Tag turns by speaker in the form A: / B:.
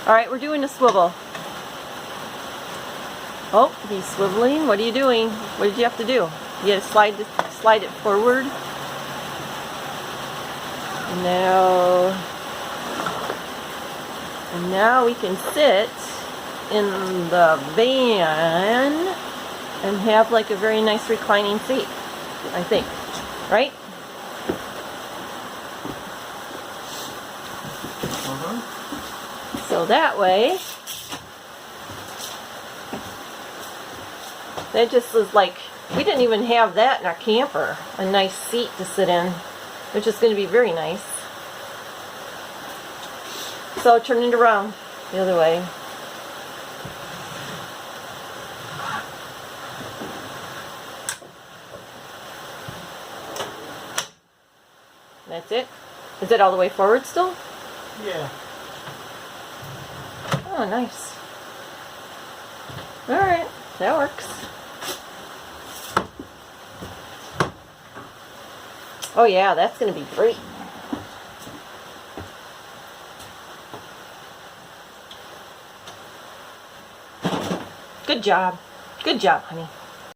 A: Alright, we're doing a swivel. Oh, he's swiveling. What are you doing? What did you have to do? You had to slide it forward. And now we can sit in the van and have like a very nice reclining seat, I think. Right? So that way, that just was like, we didn't even have that in our camper, a nice seat to sit in, which is going to be very nice. So turn it around the other way. That's it. Is it all the way forward still?
B: Yeah.
A: Oh, nice. Alright, that works. Oh yeah, that's going to be great. Good job. Good job, honey.